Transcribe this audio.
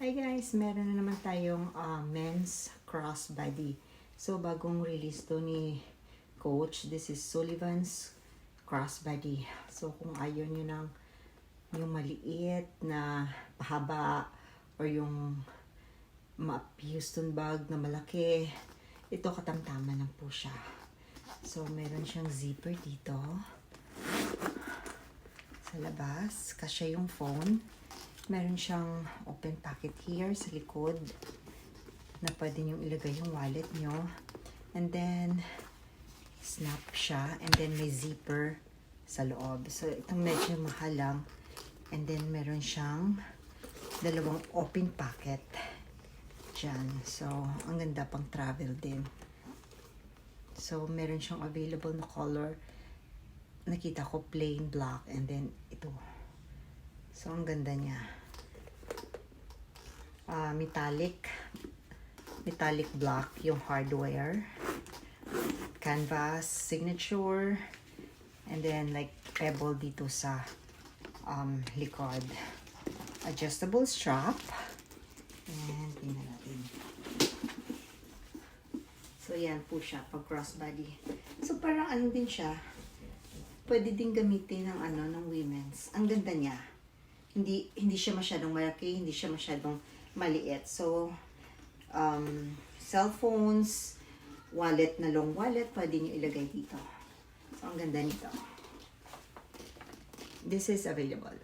Hi guys, meron na naman tayong men's crossbody. So bagong release to ni Coach. This is Sullivan's crossbody. So kung ayaw nyo ng yung maliit na pahaba or yung Houston bag na malaki, ito katamtaman lang po siya. So meron siyang zipper dito sa labas, kasya yung phone. Meron siyang open pocket here sa likod na pwede nyo ilagay yung wallet nyo. And then, snap siya. And then, may zipper sa loob. So, itong medyo mahal lang. And then, meron siyang dalawang open pocket dyan. So, ang ganda pang travel din. So, meron siyang available na color. Nakita ko plain black. And then, ito. So, ang ganda niya. Metallic black yung hardware. Canvas, signature. And then, like, pebble dito sa likod. Adjustable strap. And, tingnan natin. So, yan po siya pag crossbody. So, parang ano din siya. Pwede din gamitin ng women's. Ang ganda niya. Hindi siya masyadong malaki, hindi siya masyadong maliit. So, cellphones, wallet na long wallet, pwede nyo ilagay dito. So, ang ganda nito. This is available.